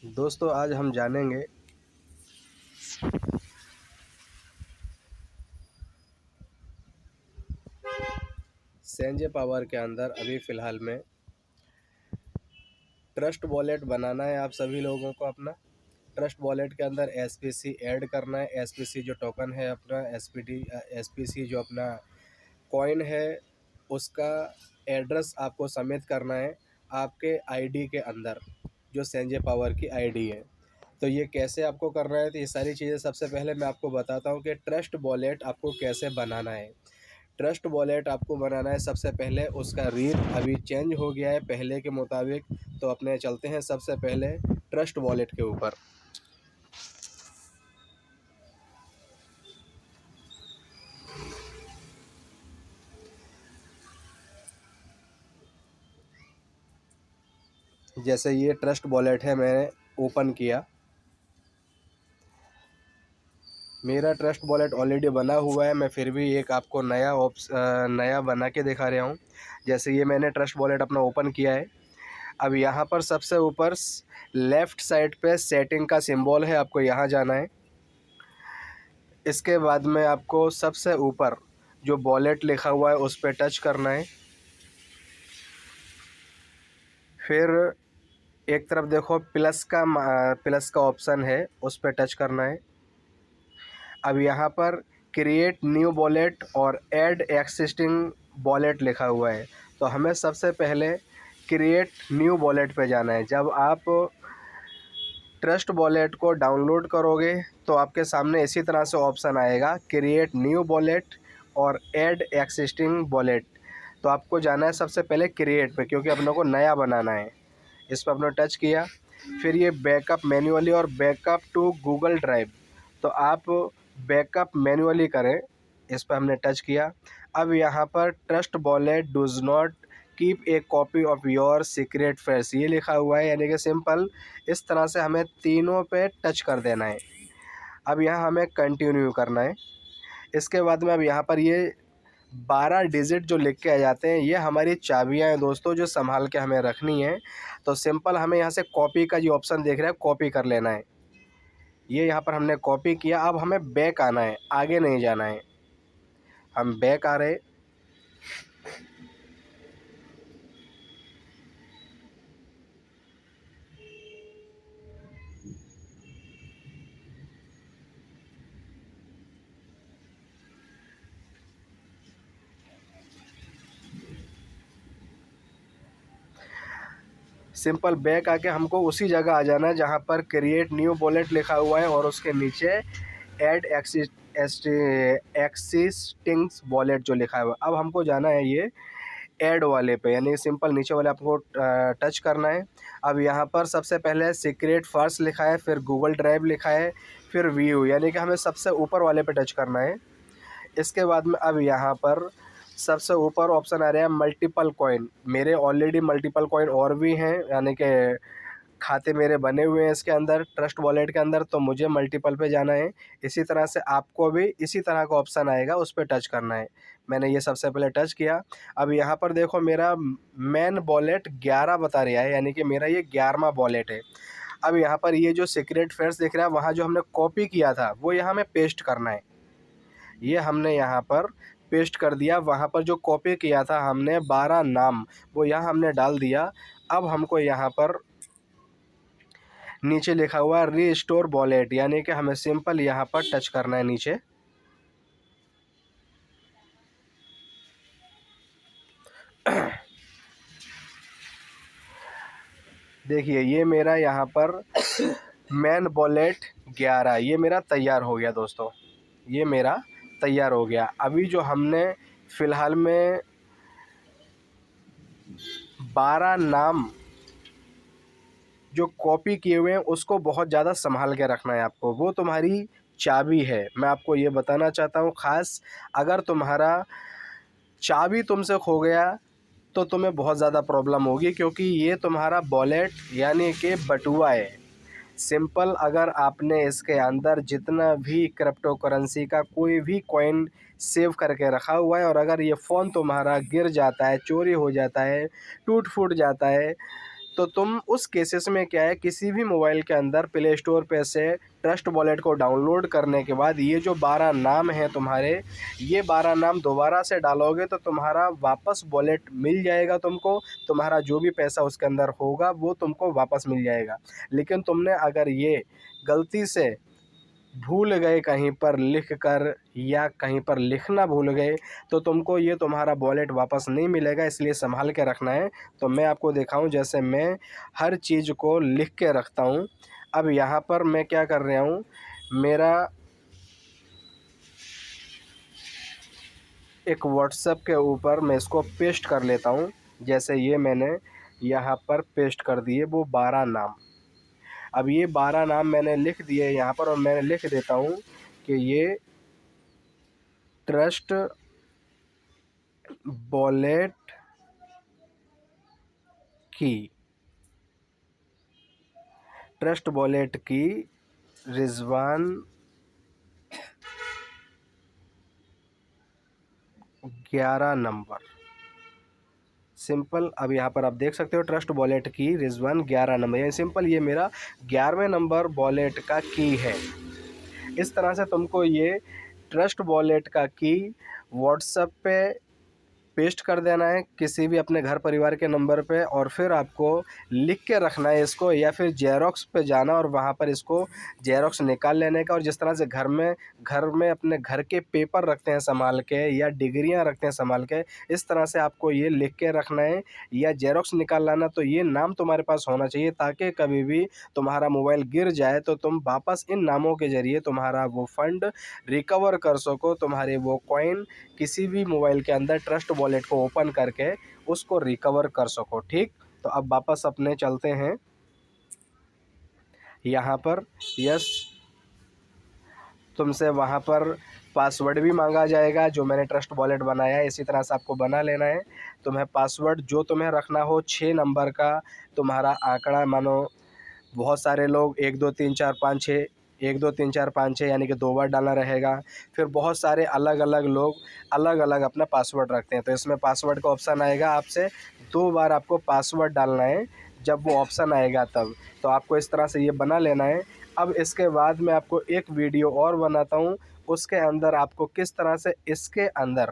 दोस्तों आज हम जानेंगे सेंजे पावर के अंदर अभी फ़िलहाल में ट्रस्ट वॉलेट बनाना है। आप सभी लोगों को अपना ट्रस्ट वॉलेट के अंदर एसपीसी ऐड करना है। एसपीसी जो टोकन है अपना एसपीसी जो अपना कॉइन है उसका एड्रेस आपको सबमिट करना है आपके आईडी के अंदर, जो सेंजे पावर की आईडी है। तो ये कैसे आपको करना है, तो ये सारी चीज़ें सबसे पहले मैं आपको बताता हूँ कि ट्रस्ट वॉलेट आपको कैसे बनाना है। ट्रस्ट वॉलेट आपको बनाना है सबसे पहले, उसका रीत अभी चेंज हो गया है पहले के मुताबिक। तो अपने चलते हैं सबसे पहले ट्रस्ट वॉलेट के ऊपर। जैसे ये ट्रस्ट वॉलेट है, मैंने ओपन किया। मेरा ट्रस्ट वॉलेट ऑलरेडी बना हुआ है, मैं फिर भी एक आपको नया बना के दिखा रहा हूँ। जैसे ये मैंने ट्रस्ट वॉलेट अपना ओपन किया है। अब यहाँ पर सबसे ऊपर लेफ़्ट साइड पे सेटिंग का सिंबल है, आपको यहाँ जाना है। इसके बाद में आपको सबसे ऊपर जो वॉलेट लिखा हुआ है उस पर टच करना है। फिर एक तरफ देखो प्लस का ऑप्शन है, उस पर टच करना है। अब यहाँ पर क्रिएट न्यू वॉलेट और ऐड एक्सिस्टिंग वॉलेट लिखा हुआ है, तो हमें सबसे पहले क्रिएट न्यू वॉलेट पे जाना है। जब आप ट्रस्ट वॉलेट को डाउनलोड करोगे तो आपके सामने इसी तरह से ऑप्शन आएगा, क्रिएट न्यू वॉलेट और ऐड एक्सिस्टिंग वॉलेट। तो आपको जाना है सबसे पहले क्रिएट पे, क्योंकि अपने को नया बनाना है। इस पर अपने टच किया। फिर ये बैकअप मैन्युअली और बैकअप टू गूगल ड्राइव, तो आप बैकअप मैन्युअली करें। इस पर हमने टच किया। अब यहाँ पर trust wallet does not keep a copy of your secret phrase ये लिखा हुआ है, यानी कि सिंपल इस तरह से हमें तीनों पे टच कर देना है। अब यहाँ हमें कंटिन्यू करना है। इसके बाद में अब यहाँ पर ये 12 डिजिट जो लिख के आ जाते हैं, ये हमारी चाबियाँ हैं दोस्तों, जो संभाल के हमें रखनी है। तो सिंपल हमें यहाँ से कॉपी का जो ऑप्शन देख रहे हैं, कॉपी कर लेना है। ये यहाँ पर हमने कॉपी किया। अब हमें बैक आना है, आगे नहीं जाना है। हम बैक आ रहे। सिंपल बैक आके हमको उसी जगह आ जाना है जहाँ पर क्रिएट न्यू वॉलेट लिखा हुआ है और उसके नीचे ऐड एक्सिस्टिंग वॉलेट जो लिखा हुआ है। अब हमको जाना है ये ऐड वाले पे, यानी सिंपल नीचे वाले आपको टच करना है। अब यहाँ पर सबसे पहले सीक्रेट फर्स्ट लिखा है, फिर गूगल ड्राइव लिखा है, फिर व्यू, यानी कि हमें सबसे ऊपर वाले पे टच करना है। इसके बाद में अब यहाँ पर सबसे ऊपर ऑप्शन आ रहा है मल्टीपल कॉइन। मेरे ऑलरेडी मल्टीपल कॉइन और भी हैं, यानी कि खाते मेरे बने हुए हैं इसके अंदर, ट्रस्ट वॉलेट के अंदर, तो मुझे मल्टीपल पे जाना है। इसी तरह से आपको भी इसी तरह का ऑप्शन आएगा, उस पर टच करना है। मैंने ये सबसे पहले टच किया। अब यहाँ पर देखो मेरा मेन वॉलेट 11 बता रहा है, यानी कि मेरा ये 11वां वॉलेट है। अब यहाँ पर ये जो सीक्रेट फेयर्स दिख रहा है, वहाँ जो हमने कॉपी किया था वो यहाँ में पेस्ट करना है। ये हमने यहाँ पर पेस्ट कर दिया। वहाँ पर जो कॉपी किया था हमने 12 नाम, वो यहाँ हमने डाल दिया। अब हमको यहाँ पर नीचे लिखा हुआ है रीस्टोर वॉलेट, यानी कि हमें सिंपल यहाँ पर टच करना है नीचे। देखिए ये मेरा यहाँ पर मैन वॉलेट 11 ये मेरा तैयार हो गया दोस्तों, ये मेरा तैयार हो गया। अभी जो हमने फ़िलहाल में 12 नाम जो कॉपी किए हुए हैं उसको बहुत ज़्यादा संभाल के रखना है आपको, वो तुम्हारी चाबी है। मैं आपको ये बताना चाहता हूँ ख़ास, अगर तुम्हारा चाबी तुमसे खो गया तो तुम्हें बहुत ज़्यादा प्रॉब्लम होगी, क्योंकि ये तुम्हारा वॉलेट यानी कि बटुआ है। सिंपल अगर आपने इसके अंदर जितना भी क्रिप्टो करेंसी का कोई भी कॉइन सेव करके रखा हुआ है, और अगर ये फ़ोन तुम्हारा गिर जाता है, चोरी हो जाता है, टूट फूट जाता है, तो तुम उस केसेस में क्या है, किसी भी मोबाइल के अंदर प्ले स्टोर पे से ट्रस्ट वॉलेट को डाउनलोड करने के बाद ये जो 12 नाम हैं तुम्हारे, ये 12 नाम दोबारा से डालोगे तो तुम्हारा वापस वॉलेट मिल जाएगा तुमको। तुम्हारा जो भी पैसा उसके अंदर होगा वो तुमको वापस मिल जाएगा। लेकिन तुमने अगर ये गलती से भूल गए कहीं पर लिख कर, या कहीं पर लिखना भूल गए, तो तुमको ये तुम्हारा वॉलेट वापस नहीं मिलेगा, इसलिए संभाल के रखना है। तो मैं आपको दिखाऊं, जैसे मैं हर चीज़ को लिख के रखता हूं। अब यहाँ पर मैं क्या कर रहा हूं, मेरा एक व्हाट्सएप के ऊपर मैं इसको पेस्ट कर लेता हूं। जैसे ये मैंने यहाँ पर पेस्ट कर दिए वो 12 नाम। अब ये 12 नाम मैंने लिख दिए यहाँ पर, और मैं लिख देता हूँ कि ये ट्रस्ट वॉलेट की, ट्रस्ट वॉलेट की रिजवान 11 नंबर, सिंपल। अब यहाँ पर आप देख सकते हो ट्रस्ट वॉलेट की रिजवान 11 नंबर, यानी सिंपल ये मेरा 11वें नंबर वॉलेट का की है। इस तरह से तुमको ये ट्रस्ट वॉलेट का की व्हाट्सएप पे पेस्ट कर देना है किसी भी अपने घर परिवार के नंबर पे, और फिर आपको लिख के रखना है इसको, या फिर जेरोक्स पे जाना और वहाँ पर इसको जेरोक्स निकाल लेने का। और जिस तरह से घर में अपने घर के पेपर रखते हैं संभाल के, या डिग्रियाँ रखते हैं संभाल के, इस तरह से आपको ये लिख के रखना है या जेरोक्स निकाल लाना। तो ये नाम तुम्हारे पास होना चाहिए, ताकि कभी भी तुम्हारा मोबाइल गिर जाए तो तुम वापस इन नामों के ज़रिए तुम्हारा वो फंड रिकवर कर सको, तुम्हारे वो कॉइन किसी भी मोबाइल के अंदर ट्रस्ट वॉलेट को ओपन करके उसको रिकवर कर सको। ठीक, तो अब वापस अपने चलते हैं यहाँ पर। यस, तुमसे वहाँ पर पासवर्ड भी मांगा जाएगा जो मैंने ट्रस्ट वॉलेट बनाया है, इसी तरह से आपको बना लेना है। तुम्हें पासवर्ड जो तुम्हें रखना हो 6 नंबर का तुम्हारा आंकड़ा, मानो बहुत सारे लोग 1 2 3 4 5 6, 1 2 3 4 5 6 यानी कि 2 बार डालना रहेगा। फिर बहुत सारे अलग अलग लोग अलग अलग अपना पासवर्ड रखते हैं, तो इसमें पासवर्ड का ऑप्शन आएगा, आपसे 2 बार आपको पासवर्ड डालना है। जब वो ऑप्शन आएगा तब, तो आपको इस तरह से ये बना लेना है। अब इसके बाद मैं आपको एक वीडियो और बनाता हूँ, उसके अंदर आपको किस तरह से इसके अंदर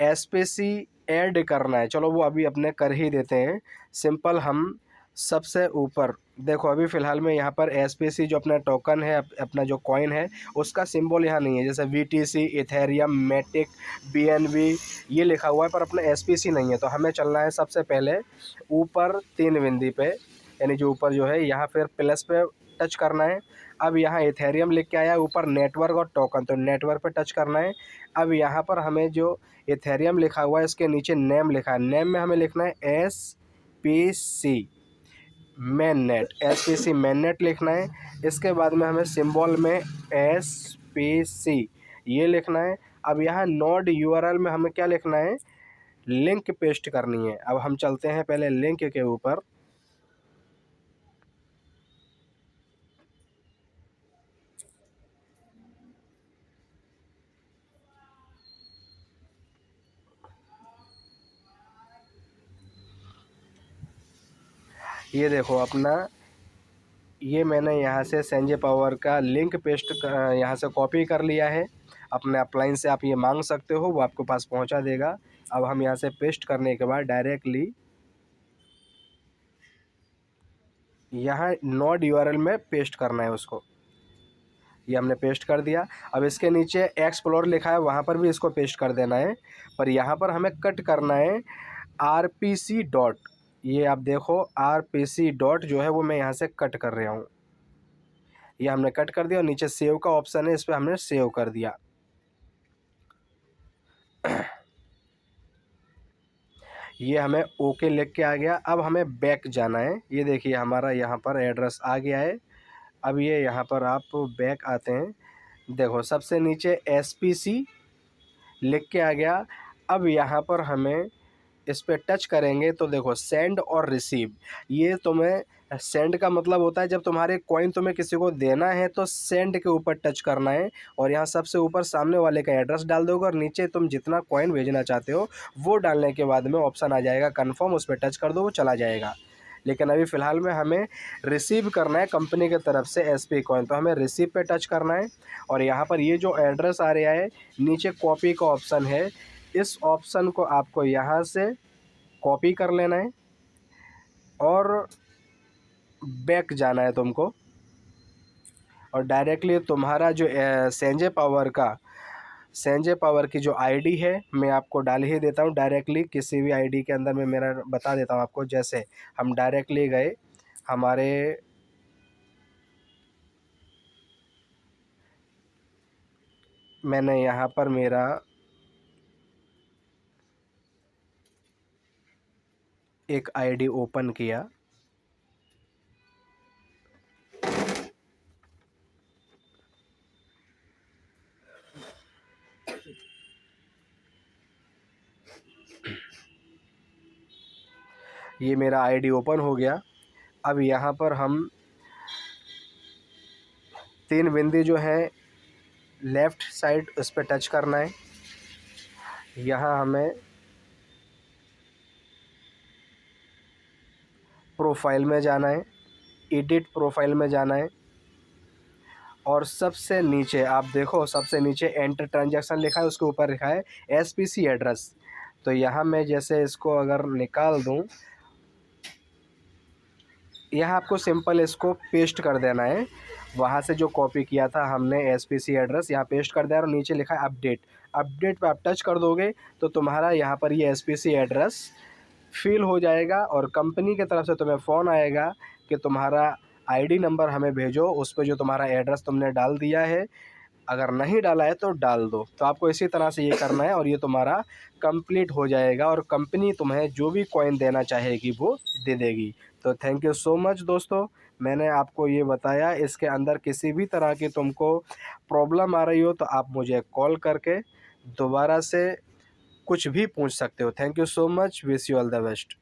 एसपीसी ऐड करना है। चलो वो अभी अपने कर ही देते हैं। सिंपल, हम सबसे ऊपर देखो, अभी फ़िलहाल में यहाँ पर एसपीसी जो अपना टोकन है, अपना जो कॉइन है, उसका सिंबल यहाँ नहीं है। जैसे वीटीसी, इथेरियम, मैटिक, बीएनबी ये लिखा हुआ है, पर अपना एसपीसी नहीं है। तो हमें चलना है सबसे पहले ऊपर 3 बिंदी पे, यानी जो ऊपर जो है यहाँ फिर प्लस पे टच करना है। अब यहाँ इथेरियम लिख के आया, ऊपर नेटवर्क और टोकन, तो नेटवर्क पे टच करना है। अब यहाँ पर हमें जो इथेरियम लिखा हुआ है इसके नीचे नेम लिखा है, नेम में हमें लिखना है SPC main net, SPC main net लिखना है। इसके बाद में हमें सिंबल में एसपीसी ये लिखना है। अब यहाँ नोड यूआरएल में हमें क्या लिखना है, लिंक पेस्ट करनी है। अब हम चलते हैं पहले लिंक के ऊपर। ये देखो अपना, ये मैंने यहाँ से संजय पावर का लिंक पेस्ट यहाँ से कॉपी कर लिया है। अपने अपलाइन से आप ये मांग सकते हो, वो आपके पास पहुँचा देगा। अब हम यहाँ से पेस्ट करने के बाद डायरेक्टली यहाँ नोड यूआरएल में पेस्ट करना है उसको। ये हमने पेस्ट कर दिया। अब इसके नीचे एक्सप्लोर लिखा है, वहाँ पर भी इसको पेस्ट कर देना है, पर यहाँ पर हमें कट करना है आरपीसी डॉट। ये आप देखो आरपीसी डॉट जो है वो मैं यहाँ से कट कर रहा हूँ। ये हमने कट कर दिया, और नीचे सेव का ऑप्शन है, इस पर हमने सेव कर दिया। ये हमें ओके लिख के आ गया। अब हमें बैक जाना है। ये देखिए हमारा यहाँ पर एड्रेस आ गया है। अब ये यहाँ पर आप बैक आते हैं, देखो सबसे नीचे एसपीसी लिख के आ गया। अब यहाँ पर हमें इस पर टच करेंगे तो देखो सेंड और रिसीव, ये तुम्हें सेंड का मतलब होता है जब तुम्हारे कॉइन तुम्हें किसी को देना है तो सेंड के ऊपर टच करना है, और यहाँ सबसे ऊपर सामने वाले का एड्रेस डाल दोगे, और नीचे तुम जितना कॉइन भेजना चाहते हो वो डालने के बाद में ऑप्शन आ जाएगा कन्फर्म, उस पर टच कर दो, वो चला जाएगा। लेकिन अभी फ़िलहाल में हमें रिसीव करना है कंपनी की तरफ से एसपी कॉइन। तो हमें रिसीव पे टच करना है और यहाँ पर ये जो एड्रेस आ रहा है नीचे कॉपी का ऑप्शन है, इस ऑप्शन को आपको यहाँ से कॉपी कर लेना है और बैक जाना है तुमको, और डायरेक्टली तुम्हारा जो सेंजे पावर की जो आईडी है मैं आपको डाल ही देता हूँ डायरेक्टली। किसी भी आईडी के अंदर मैं मेरा बता देता हूँ आपको। जैसे हम डायरेक्टली गए हमारे मैंने यहाँ पर मेरा एक आईडी ओपन किया, ये मेरा आईडी ओपन हो गया। अब यहाँ पर हम 3 बिंदी जो है लेफ़्ट साइड उस पर टच करना है। यहाँ हमें प्रोफाइल में जाना है, एडिट प्रोफाइल में जाना है और सबसे नीचे आप देखो, सबसे नीचे एंटर ट्रांजैक्शन लिखा है, उसके ऊपर लिखा है एसपीसी एड्रेस। तो यहाँ मैं जैसे इसको अगर निकाल दूँ, यहाँ आपको सिंपल इसको पेस्ट कर देना है। वहाँ से जो कॉपी किया था हमने एसपीसी एड्रेस यहाँ पेस्ट कर दिया और नीचे लिखा है अपडेट। अपडेट पे आप टच कर दोगे तो तुम्हारा यहाँ पर ये एसपीसी एड्रेस फिल हो जाएगा और कंपनी की तरफ से तुम्हें फ़ोन आएगा कि तुम्हारा आईडी नंबर हमें भेजो, उस पे जो तुम्हारा एड्रेस तुमने डाल दिया है, अगर नहीं डाला है तो डाल दो। तो आपको इसी तरह से ये करना है और ये तुम्हारा कंप्लीट हो जाएगा और कंपनी तुम्हें जो भी कॉइन देना चाहेगी वो दे देगी। तो थैंक यू सो मच दोस्तों, मैंने आपको ये बताया। इसके अंदर किसी भी तरह की तुमको प्रॉब्लम आ रही हो तो आप मुझे कॉल करके दोबारा से कुछ भी पूछ सकते हो। Thank you so much, wish you all the best.